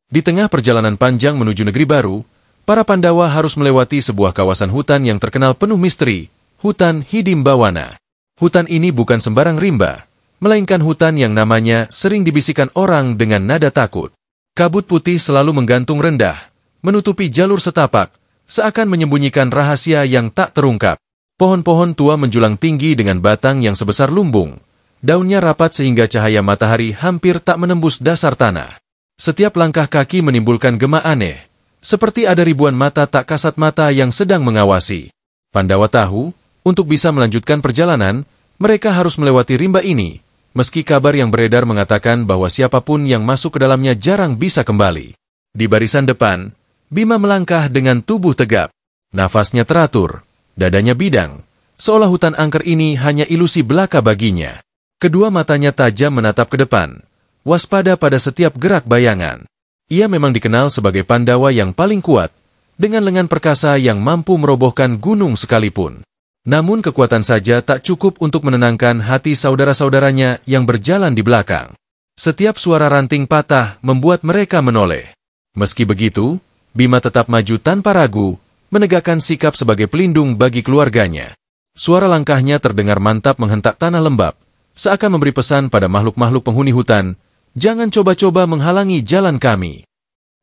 Di tengah perjalanan panjang menuju negeri baru, para Pandawa harus melewati sebuah kawasan hutan yang terkenal penuh misteri, hutan Hidimbawana. Hutan ini bukan sembarang rimba, melainkan hutan yang namanya sering dibisikkan orang dengan nada takut. Kabut putih selalu menggantung rendah, menutupi jalur setapak, seakan menyembunyikan rahasia yang tak terungkap. Pohon-pohon tua menjulang tinggi dengan batang yang sebesar lumbung. Daunnya rapat sehingga cahaya matahari hampir tak menembus dasar tanah. Setiap langkah kaki menimbulkan gema aneh, seperti ada ribuan mata tak kasat mata yang sedang mengawasi. Pandawa tahu, untuk bisa melanjutkan perjalanan, mereka harus melewati rimba ini, meski kabar yang beredar mengatakan bahwa siapapun yang masuk ke dalamnya jarang bisa kembali. Di barisan depan, Bima melangkah dengan tubuh tegap. Nafasnya teratur, dadanya bidang, seolah hutan angker ini hanya ilusi belaka baginya. Kedua matanya tajam menatap ke depan, waspada pada setiap gerak bayangan. Ia memang dikenal sebagai Pandawa yang paling kuat, dengan lengan perkasa yang mampu merobohkan gunung sekalipun. Namun kekuatan saja tak cukup untuk menenangkan hati saudara-saudaranya yang berjalan di belakang. Setiap suara ranting patah membuat mereka menoleh. Meski begitu, Bima tetap maju tanpa ragu, menegakkan sikap sebagai pelindung bagi keluarganya. Suara langkahnya terdengar mantap menghentak tanah lembab, seakan memberi pesan pada makhluk-makhluk penghuni hutan, jangan coba-coba menghalangi jalan kami.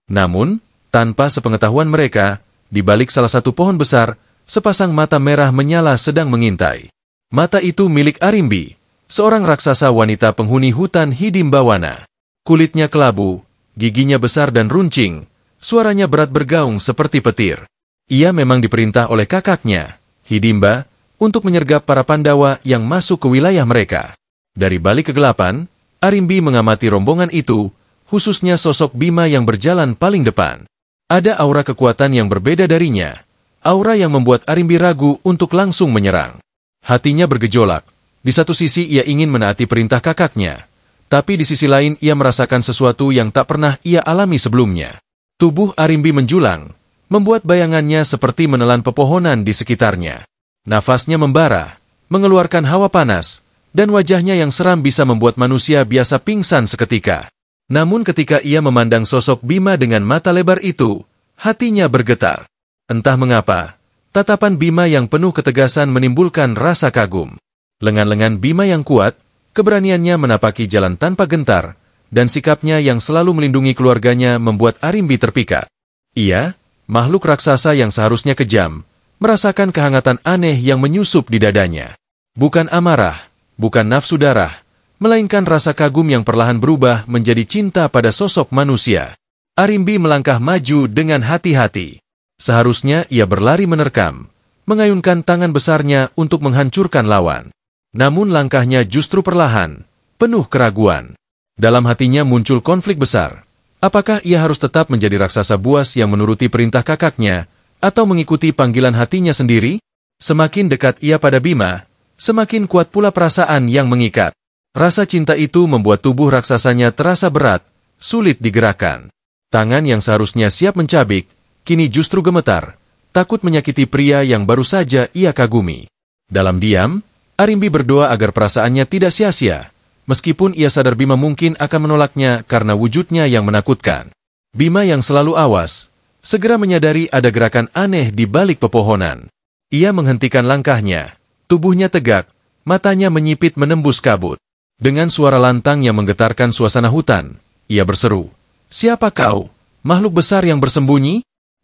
Namun, tanpa sepengetahuan mereka, di balik salah satu pohon besar, sepasang mata merah menyala sedang mengintai. Mata itu milik Arimbi, seorang raksasa wanita penghuni hutan Hidimbawana. Kulitnya kelabu, giginya besar dan runcing, suaranya berat bergaung seperti petir. Ia memang diperintah oleh kakaknya, Hidimba, untuk menyergap para Pandawa yang masuk ke wilayah mereka. Dari balik kegelapan, Arimbi mengamati rombongan itu, khususnya sosok Bima yang berjalan paling depan. Ada aura kekuatan yang berbeda darinya, aura yang membuat Arimbi ragu untuk langsung menyerang. Hatinya bergejolak, di satu sisi ia ingin menaati perintah kakaknya, tapi di sisi lain ia merasakan sesuatu yang tak pernah ia alami sebelumnya. Tubuh Arimbi menjulang, membuat bayangannya seperti menelan pepohonan di sekitarnya. Nafasnya membara, mengeluarkan hawa panas, dan wajahnya yang seram bisa membuat manusia biasa pingsan seketika. Namun ketika ia memandang sosok Bima dengan mata lebar itu, hatinya bergetar. Entah mengapa, tatapan Bima yang penuh ketegasan menimbulkan rasa kagum. Lengan-lengan Bima yang kuat, keberaniannya menapaki jalan tanpa gentar, dan sikapnya yang selalu melindungi keluarganya membuat Arimbi terpikat. Ia, makhluk raksasa yang seharusnya kejam, merasakan kehangatan aneh yang menyusup di dadanya. Bukan amarah, bukan nafsu darah, melainkan rasa kagum yang perlahan berubah menjadi cinta pada sosok manusia. Arimbi melangkah maju dengan hati-hati. Seharusnya ia berlari menerkam, mengayunkan tangan besarnya untuk menghancurkan lawan. Namun langkahnya justru perlahan, penuh keraguan. Dalam hatinya muncul konflik besar. Apakah ia harus tetap menjadi raksasa buas yang menuruti perintah kakaknya, atau mengikuti panggilan hatinya sendiri? Semakin dekat ia pada Bima, semakin kuat pula perasaan yang mengikat. Rasa cinta itu membuat tubuh raksasanya terasa berat, sulit digerakkan. Tangan yang seharusnya siap mencabik, kini justru gemetar, takut menyakiti pria yang baru saja ia kagumi. Dalam diam, Arimbi berdoa agar perasaannya tidak sia-sia, meskipun ia sadar Bima mungkin akan menolaknya karena wujudnya yang menakutkan. Bima yang selalu awas, segera menyadari ada gerakan aneh di balik pepohonan. Ia menghentikan langkahnya, tubuhnya tegak, matanya menyipit menembus kabut. Dengan suara lantang yang menggetarkan suasana hutan, ia berseru, "Siapa kau, makhluk besar yang bersembunyi?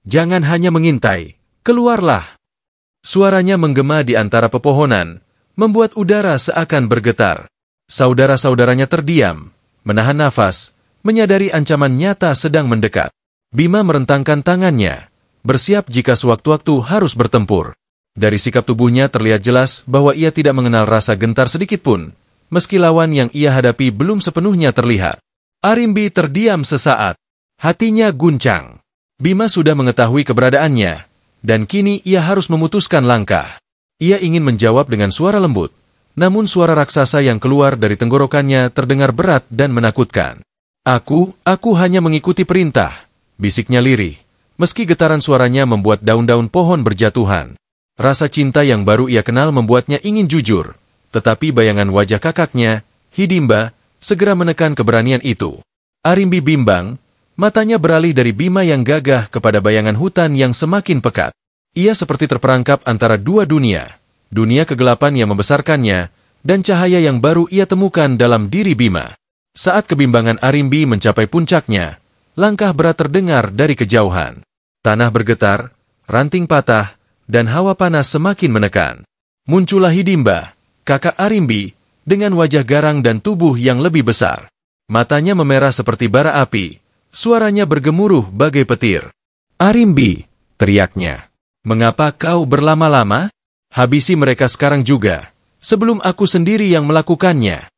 Jangan hanya mengintai, keluarlah." Suaranya menggema di antara pepohonan, membuat udara seakan bergetar. Saudara-saudaranya terdiam, menahan nafas, menyadari ancaman nyata sedang mendekat. Bima merentangkan tangannya, bersiap jika sewaktu-waktu harus bertempur. Dari sikap tubuhnya terlihat jelas bahwa ia tidak mengenal rasa gentar sedikitpun, meski lawan yang ia hadapi belum sepenuhnya terlihat. Arimbi terdiam sesaat, hatinya guncang. Bima sudah mengetahui keberadaannya, dan kini ia harus memutuskan langkah. Ia ingin menjawab dengan suara lembut, namun suara raksasa yang keluar dari tenggorokannya terdengar berat dan menakutkan. Aku hanya mengikuti perintah," bisiknya lirih, meski getaran suaranya membuat daun-daun pohon berjatuhan. Rasa cinta yang baru ia kenal membuatnya ingin jujur, tetapi bayangan wajah kakaknya, Hidimba, segera menekan keberanian itu. Arimbi bimbang, Matanya beralih dari Bima yang gagah kepada bayangan hutan yang semakin pekat. Ia seperti terperangkap antara dua dunia. Dunia kegelapan yang membesarkannya, dan cahaya yang baru ia temukan dalam diri Bima. Saat kebimbangan Arimbi mencapai puncaknya, langkah berat terdengar dari kejauhan. Tanah bergetar, ranting patah, dan hawa panas semakin menekan. Muncullah Hidimba, kakak Arimbi, dengan wajah garang dan tubuh yang lebih besar. Matanya memerah seperti bara api, suaranya bergemuruh bagai petir. "Arimbi," teriaknya. "Mengapa kau berlama-lama? Habisi mereka sekarang juga, sebelum aku sendiri yang melakukannya."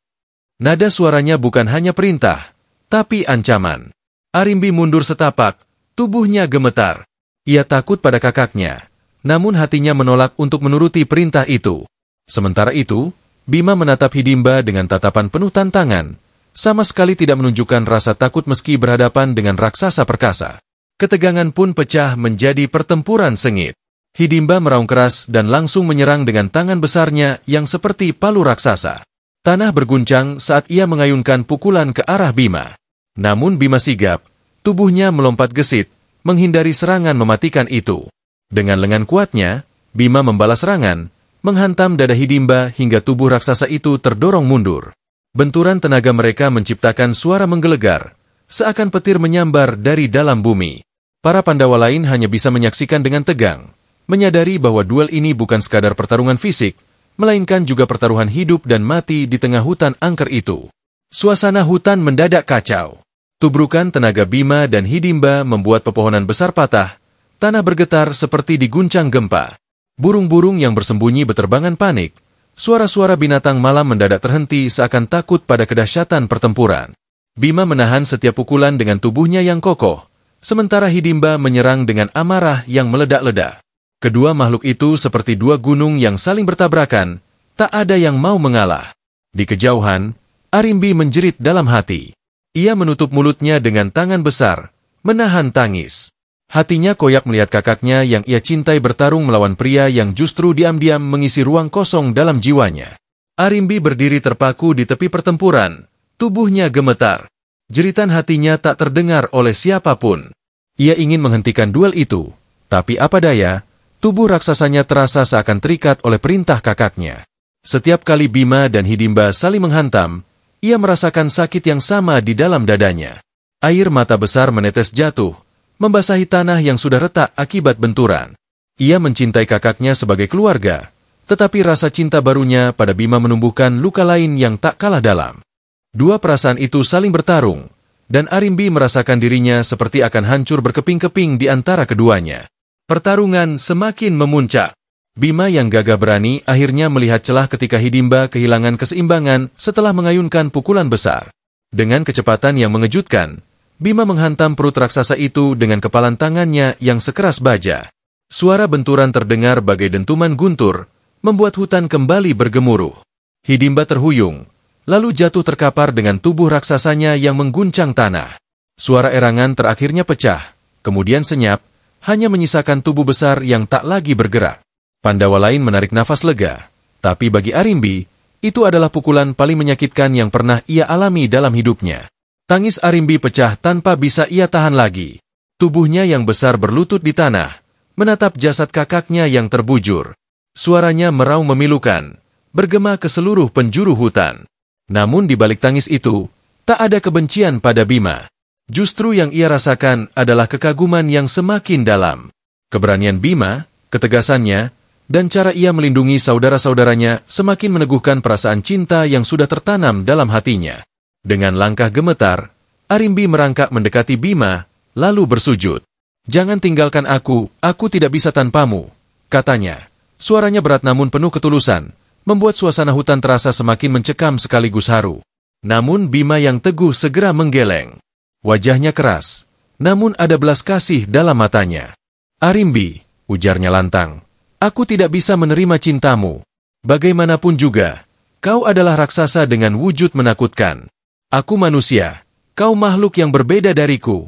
Nada suaranya bukan hanya perintah, tapi ancaman. Arimbi mundur setapak, tubuhnya gemetar. Ia takut pada kakaknya, namun hatinya menolak untuk menuruti perintah itu. Sementara itu, Bima menatap Hidimba dengan tatapan penuh tantangan, sama sekali tidak menunjukkan rasa takut meski berhadapan dengan raksasa perkasa. Ketegangan pun pecah menjadi pertempuran sengit. Hidimba meraung keras dan langsung menyerang dengan tangan besarnya yang seperti palu raksasa. Tanah berguncang saat ia mengayunkan pukulan ke arah Bima. Namun Bima sigap, tubuhnya melompat gesit, menghindari serangan mematikan itu. Dengan lengan kuatnya, Bima membalas serangan, menghantam dada Hidimba hingga tubuh raksasa itu terdorong mundur. Benturan tenaga mereka menciptakan suara menggelegar, seakan petir menyambar dari dalam bumi. Para Pandawa lain hanya bisa menyaksikan dengan tegang, menyadari bahwa duel ini bukan sekadar pertarungan fisik, melainkan juga pertaruhan hidup dan mati di tengah hutan angker itu. Suasana hutan mendadak kacau. Tubrukan tenaga Bima dan Hidimba membuat pepohonan besar patah, tanah bergetar seperti diguncang gempa. Burung-burung yang bersembunyi beterbangan panik, suara-suara binatang malam mendadak terhenti seakan takut pada kedahsyatan pertempuran. Bima menahan setiap pukulan dengan tubuhnya yang kokoh, sementara Hidimba menyerang dengan amarah yang meledak-ledak. Kedua makhluk itu seperti dua gunung yang saling bertabrakan, tak ada yang mau mengalah. Di kejauhan, Arimbi menjerit dalam hati. Ia menutup mulutnya dengan tangan besar, menahan tangis. Hatinya koyak melihat kakaknya yang ia cintai bertarung melawan pria yang justru diam-diam mengisi ruang kosong dalam jiwanya. Arimbi berdiri terpaku di tepi pertempuran, tubuhnya gemetar. Jeritan hatinya tak terdengar oleh siapapun. Ia ingin menghentikan duel itu, tapi apa daya, tubuh raksasanya terasa seakan terikat oleh perintah kakaknya. Setiap kali Bima dan Hidimba saling menghantam, ia merasakan sakit yang sama di dalam dadanya. Air mata besar menetes jatuh, membasahi tanah yang sudah retak akibat benturan. Ia mencintai kakaknya sebagai keluarga, tetapi rasa cinta barunya pada Bima menumbuhkan luka lain yang tak kalah dalam. Dua perasaan itu saling bertarung, dan Arimbi merasakan dirinya seperti akan hancur berkeping-keping di antara keduanya. Pertarungan semakin memuncak. Bima yang gagah berani akhirnya melihat celah ketika Hidimba kehilangan keseimbangan setelah mengayunkan pukulan besar. Dengan kecepatan yang mengejutkan, Bima menghantam perut raksasa itu dengan kepalan tangannya yang sekeras baja. Suara benturan terdengar bagai dentuman guntur, membuat hutan kembali bergemuruh. Hidimba terhuyung, lalu jatuh terkapar dengan tubuh raksasanya yang mengguncang tanah. Suara erangan terakhirnya pecah, kemudian senyap, hanya menyisakan tubuh besar yang tak lagi bergerak. Pandawa lain menarik nafas lega, tapi bagi Arimbi, itu adalah pukulan paling menyakitkan yang pernah ia alami dalam hidupnya. Tangis Arimbi pecah tanpa bisa ia tahan lagi. Tubuhnya yang besar berlutut di tanah, menatap jasad kakaknya yang terbujur. Suaranya meraung memilukan, bergema ke seluruh penjuru hutan. Namun di balik tangis itu, tak ada kebencian pada Bima. Justru yang ia rasakan adalah kekaguman yang semakin dalam. Keberanian Bima, ketegasannya, dan cara ia melindungi saudara-saudaranya semakin meneguhkan perasaan cinta yang sudah tertanam dalam hatinya. Dengan langkah gemetar, Arimbi merangkak mendekati Bima, lalu bersujud. "Jangan tinggalkan aku tidak bisa tanpamu," katanya. Suaranya berat namun penuh ketulusan, membuat suasana hutan terasa semakin mencekam sekaligus haru. Namun Bima yang teguh segera menggeleng. Wajahnya keras, namun ada belas kasih dalam matanya. "Arimbi," ujarnya lantang, "aku tidak bisa menerima cintamu. Bagaimanapun juga, kau adalah raksasa dengan wujud menakutkan. Aku manusia, kau makhluk yang berbeda dariku."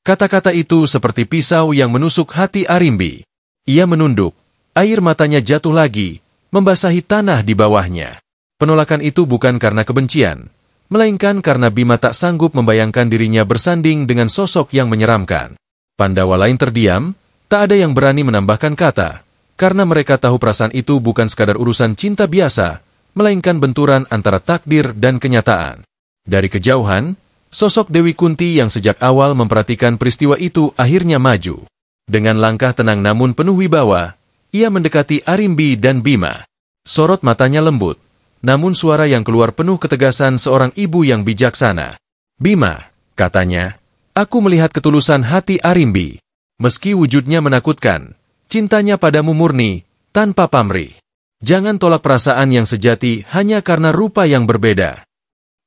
Kata-kata itu seperti pisau yang menusuk hati Arimbi. Ia menunduk, air matanya jatuh lagi, membasahi tanah di bawahnya. Penolakan itu bukan karena kebencian, melainkan karena Bima tak sanggup membayangkan dirinya bersanding dengan sosok yang menyeramkan. Pandawa lain terdiam, tak ada yang berani menambahkan kata, karena mereka tahu perasaan itu bukan sekadar urusan cinta biasa, melainkan benturan antara takdir dan kenyataan. Dari kejauhan, sosok Dewi Kunti yang sejak awal memperhatikan peristiwa itu akhirnya maju. Dengan langkah tenang namun penuh wibawa, ia mendekati Arimbi dan Bima. Sorot matanya lembut, namun suara yang keluar penuh ketegasan seorang ibu yang bijaksana. "Bima," katanya, "aku melihat ketulusan hati Arimbi. Meski wujudnya menakutkan, cintanya padamu murni, tanpa pamrih. Jangan tolak perasaan yang sejati hanya karena rupa yang berbeda."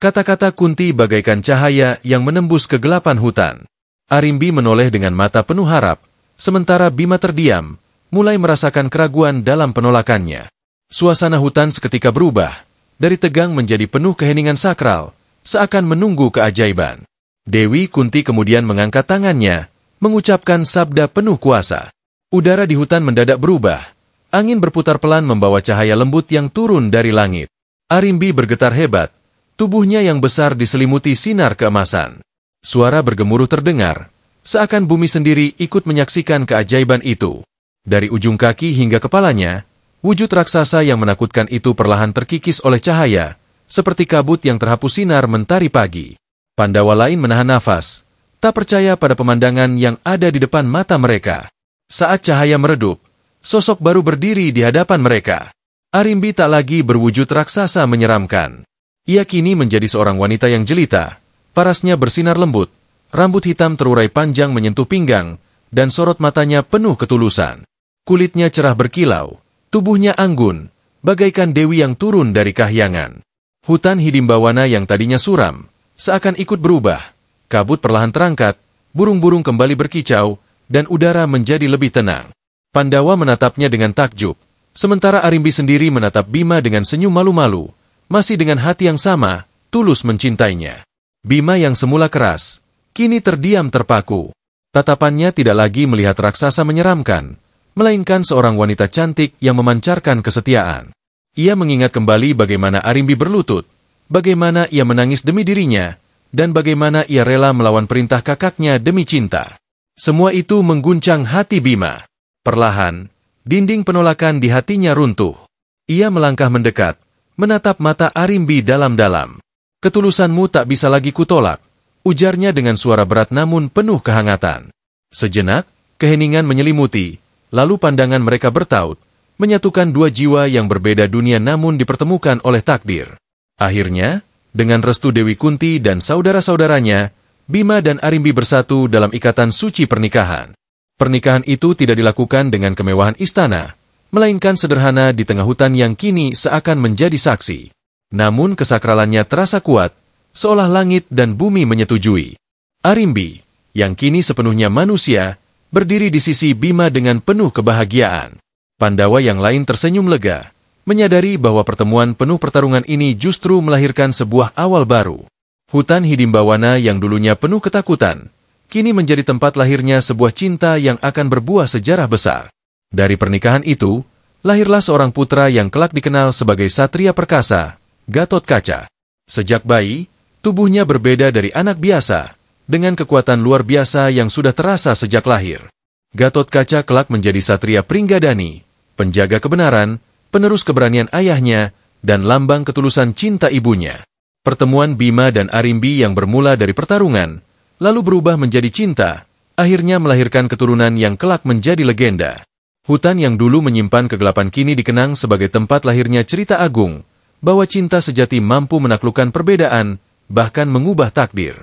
Kata-kata Kunti bagaikan cahaya yang menembus kegelapan hutan. Arimbi menoleh dengan mata penuh harap, sementara Bima terdiam, mulai merasakan keraguan dalam penolakannya. Suasana hutan seketika berubah, dari tegang menjadi penuh keheningan sakral, seakan menunggu keajaiban. Dewi Kunti kemudian mengangkat tangannya, mengucapkan sabda penuh kuasa. Udara di hutan mendadak berubah, angin berputar pelan membawa cahaya lembut yang turun dari langit. Arimbi bergetar hebat, tubuhnya yang besar diselimuti sinar keemasan. Suara bergemuruh terdengar, seakan bumi sendiri ikut menyaksikan keajaiban itu. Dari ujung kaki hingga kepalanya, wujud raksasa yang menakutkan itu perlahan terkikis oleh cahaya, seperti kabut yang terhapus sinar mentari pagi. Pandawa lain menahan nafas, tak percaya pada pemandangan yang ada di depan mata mereka. Saat cahaya meredup, sosok baru berdiri di hadapan mereka. Arimbi tak lagi berwujud raksasa menyeramkan. Ia kini menjadi seorang wanita yang jelita, parasnya bersinar lembut, rambut hitam terurai panjang menyentuh pinggang, dan sorot matanya penuh ketulusan. Kulitnya cerah berkilau, tubuhnya anggun, bagaikan dewi yang turun dari kahyangan. Hutan Hidimbawana yang tadinya suram, seakan ikut berubah. Kabut perlahan terangkat, burung-burung kembali berkicau, dan udara menjadi lebih tenang. Pandawa menatapnya dengan takjub, sementara Arimbi sendiri menatap Bima dengan senyum malu-malu, masih dengan hati yang sama, tulus mencintainya. Bima yang semula keras, kini terdiam terpaku. Tatapannya tidak lagi melihat raksasa menyeramkan, melainkan seorang wanita cantik yang memancarkan kesetiaan. Ia mengingat kembali bagaimana Arimbi berlutut, bagaimana ia menangis demi dirinya, dan bagaimana ia rela melawan perintah kakaknya demi cinta. Semua itu mengguncang hati Bima. Perlahan, dinding penolakan di hatinya runtuh. Ia melangkah mendekat, menatap mata Arimbi dalam-dalam. "Ketulusanmu tak bisa lagi kutolak," ujarnya dengan suara berat namun penuh kehangatan. Sejenak, keheningan menyelimuti, lalu pandangan mereka bertaut, menyatukan dua jiwa yang berbeda dunia namun dipertemukan oleh takdir. Akhirnya, dengan restu Dewi Kunti dan saudara-saudaranya, Bima dan Arimbi bersatu dalam ikatan suci pernikahan. Pernikahan itu tidak dilakukan dengan kemewahan istana, melainkan sederhana di tengah hutan yang kini seakan menjadi saksi. Namun kesakralannya terasa kuat, seolah langit dan bumi menyetujui. Arimbi, yang kini sepenuhnya manusia, berdiri di sisi Bima dengan penuh kebahagiaan. Pandawa yang lain tersenyum lega, menyadari bahwa pertemuan penuh pertarungan ini justru melahirkan sebuah awal baru. Hutan Hidimbawana yang dulunya penuh ketakutan, kini menjadi tempat lahirnya sebuah cinta yang akan berbuah sejarah besar. Dari pernikahan itu, lahirlah seorang putra yang kelak dikenal sebagai Satria Perkasa, Gatotkaca. Sejak bayi, tubuhnya berbeda dari anak biasa, dengan kekuatan luar biasa yang sudah terasa sejak lahir. Gatotkaca kelak menjadi Satria Pringgadani, penjaga kebenaran, penerus keberanian ayahnya, dan lambang ketulusan cinta ibunya. Pertemuan Bima dan Arimbi yang bermula dari pertarungan, lalu berubah menjadi cinta, akhirnya melahirkan keturunan yang kelak menjadi legenda. Hutan yang dulu menyimpan kegelapan kini dikenang sebagai tempat lahirnya cerita agung, bahwa cinta sejati mampu menaklukkan perbedaan, bahkan mengubah takdir.